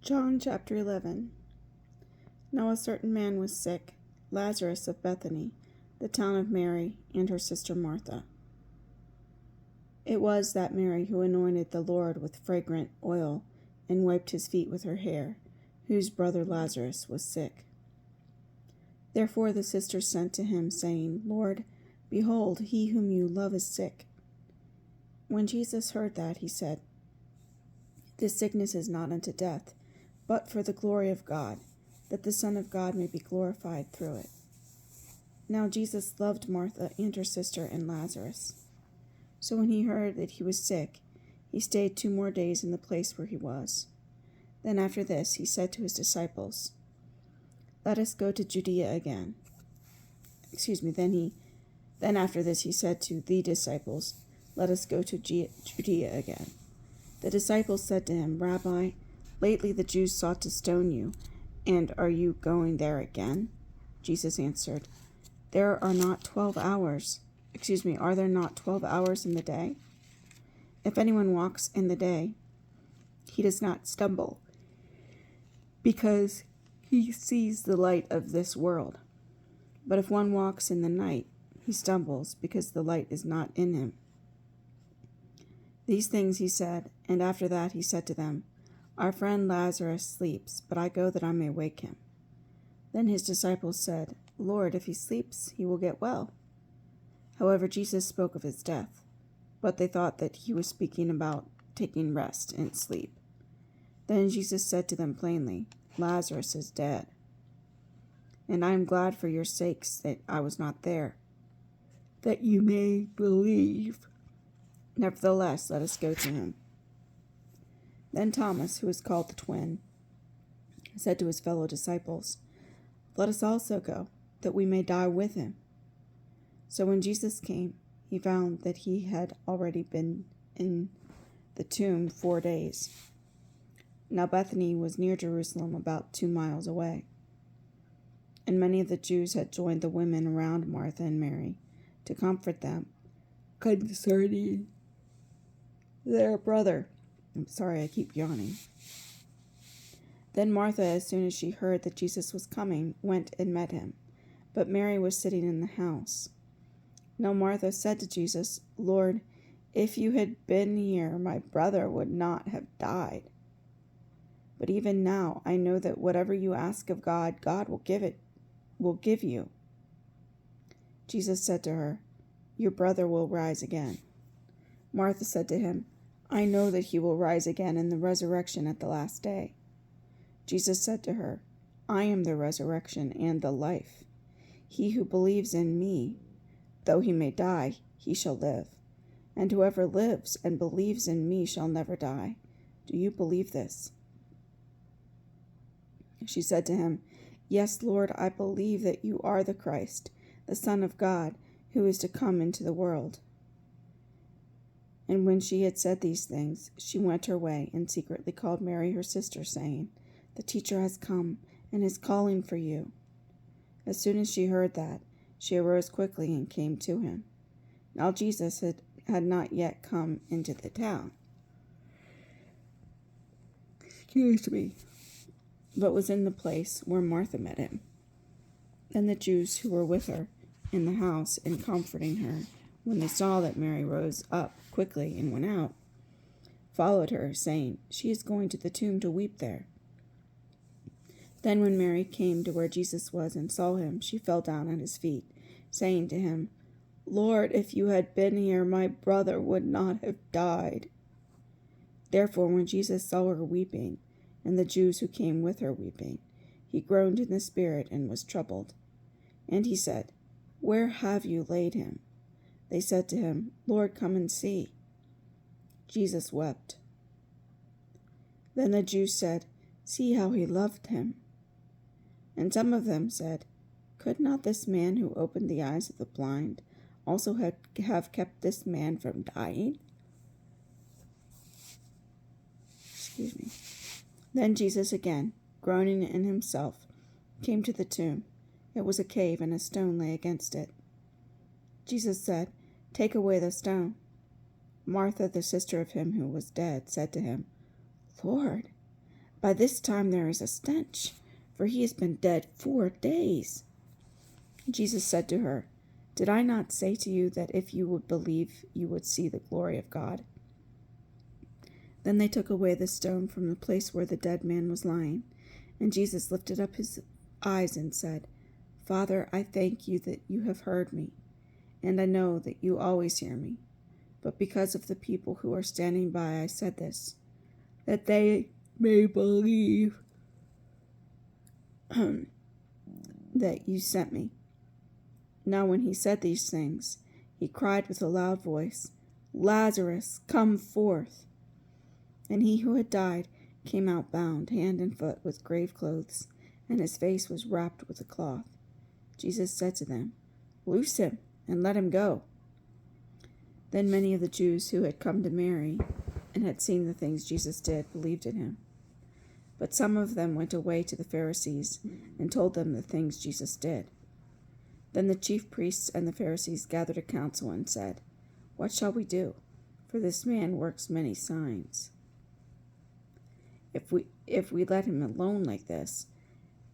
John chapter 11. Now a certain man was sick, Lazarus of Bethany, the town of Mary and her sister Martha. It was that Mary who anointed the Lord with fragrant oil and wiped his feet with her hair, whose brother Lazarus was sick. Therefore the sisters sent to him, saying, Lord, behold, he whom you love is sick. When Jesus heard that, he said, This sickness is not unto death, but for the glory of God, that the Son of God may be glorified through it. Now Jesus loved Martha and her sister and Lazarus. So when he heard that he was sick, he stayed 2 more days in the place where he was. Then after this he said to his disciples, Let us go to Judea again. Then after this he said to the disciples, Let us go to Judea again. The disciples said to him, Rabbi, lately the Jews sought to stone you, and are you going there again? Jesus answered, Are there not 12 hours in the day? If anyone walks in the day, he does not stumble, because he sees the light of this world. But if one walks in the night, he stumbles, because the light is not in him. These things he said, and after that he said to them, Our friend Lazarus sleeps, but I go that I may wake him. Then his disciples said, Lord, if he sleeps, he will get well. However, Jesus spoke of his death, but they thought that he was speaking about taking rest and sleep. Then Jesus said to them plainly, Lazarus is dead, and I am glad for your sakes that I was not there, that you may believe. Nevertheless, let us go to him. Then Thomas, who is called the twin, said to his fellow disciples, Let us also go, that we may die with him. So when Jesus came, he found that he had already been in the tomb 4 days. Now Bethany was near Jerusalem, about 2 miles away. And many of the Jews had joined the women around Martha and Mary to comfort them concerning their brother. I'm sorry, I keep yawning. Then Martha, as soon as she heard that Jesus was coming, went and met him. But Mary was sitting in the house. Now Martha said to Jesus, Lord, if you had been here, my brother would not have died. But even now I know that whatever you ask of God, God will give you. Jesus said to her, Your brother will rise again. Martha said to him, I know that he will rise again in the resurrection at the last day. Jesus said to her, I am the resurrection and the life. He who believes in me, though he may die, he shall live. And whoever lives and believes in me shall never die. Do you believe this? She said to him, Yes, Lord, I believe that you are the Christ, the Son of God, who is to come into the world. And when she had said these things, she went her way and secretly called Mary her sister, saying, The teacher has come and is calling for you. As soon as she heard that, she arose quickly and came to him. Now Jesus had not yet come into the town, but was in the place where Martha met him. Then the Jews who were with her in the house and comforting her, when they saw that Mary rose up quickly and went out, followed her, saying, She is going to the tomb to weep there. Then when Mary came to where Jesus was and saw him, she fell down at his feet, saying to him, Lord, if you had been here, my brother would not have died. Therefore, when Jesus saw her weeping, and the Jews who came with her weeping, he groaned in the spirit and was troubled. And he said, Where have you laid him? They said to him, Lord, come and see. Jesus wept. Then the Jews said, See how he loved him. And some of them said, Could not this man who opened the eyes of the blind also have kept this man from dying? Then Jesus again, groaning in himself, came to the tomb. It was a cave, and a stone lay against it. Jesus said, Take away the stone. Martha, the sister of him who was dead, said to him, Lord, By this time there is a stench, for he has been dead 4 days. Jesus said to her, Did I not say to you that if you would believe, you would see the glory of God? Then they took away the stone from the place where the dead man was lying. And Jesus lifted up his eyes and said, Father, I thank you that you have heard me, and I know that you always hear me. But because of the people who are standing by, I said this, that they may believe that you sent me. Now when he said these things, he cried with a loud voice, Lazarus, come forth! And he who had died came out bound, hand and foot, with grave clothes, and his face was wrapped with a cloth. Jesus said to them, Loose him, and let him go. Then many of the Jews who had come to Mary and had seen the things Jesus did believed in him. But some of them went away to the Pharisees and told them the things Jesus did. Then the chief priests and the Pharisees gathered a council and said, What shall we do? For this man works many signs. If we let him alone like this,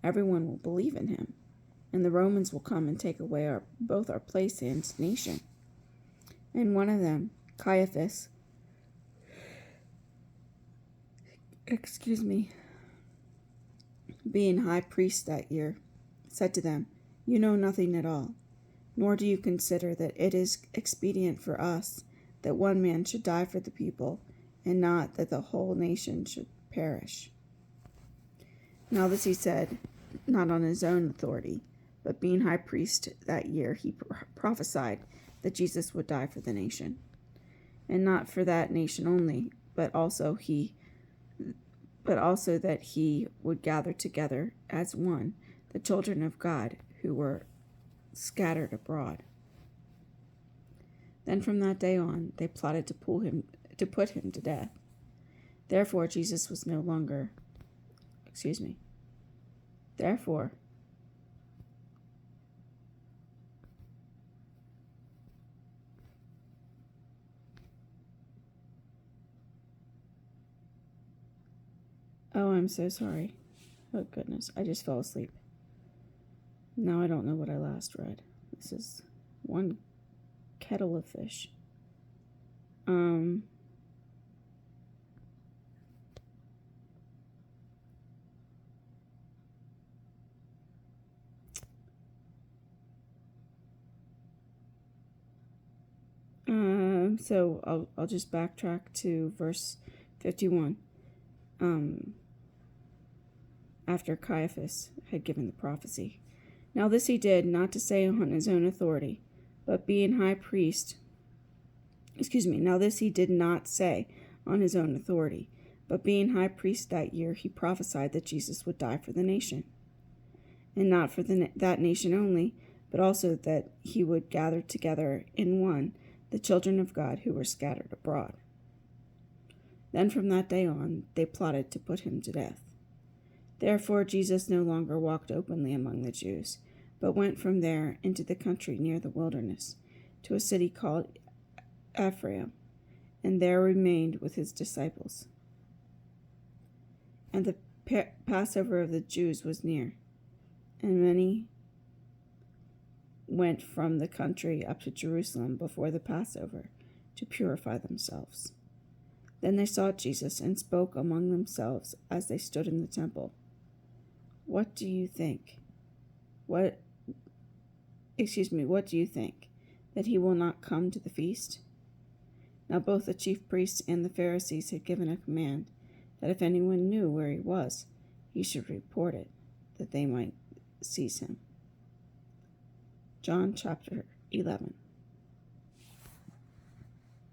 everyone will believe in him, and the Romans will come and take away both our place and nation. And one of them, Caiaphas, being high priest that year, said to them, You know nothing at all, nor do you consider that it is expedient for us that one man should die for the people, and not that the whole nation should perish. Now this he said, not on his own authority, but being high priest that year, he prophesied that Jesus would die for the nation, and not for that nation only, but also that he would gather together as one the children of God who were scattered abroad. Then from that day on, they plotted to put him to death. Therefore, Jesus was no longer, Therefore, oh, I'm so sorry. Oh, goodness. I just fell asleep. Now I don't know what I last read. This is one kettle of fish. So I'll just backtrack to verse 51. After Caiaphas had given the prophecy. Now this he did, not to say on his own authority, but being high priest. Now this he did not say on his own authority, but being high priest that year, he prophesied that Jesus would die for the nation. And not for that nation only, but also that he would gather together in one the children of God who were scattered abroad. Then from that day on, they plotted to put him to death. Therefore Jesus no longer walked openly among the Jews, but went from there into the country near the wilderness, to a city called Ephraim, and there remained with his disciples. And the Passover of the Jews was near, and many went from the country up to Jerusalem before the Passover to purify themselves. Then they sought Jesus and spoke among themselves as they stood in the temple. What do you think? What do you think? That he will not come to the feast? Now both the chief priests and the Pharisees had given a command that if anyone knew where he was, he should report it, that they might seize him. John chapter 11.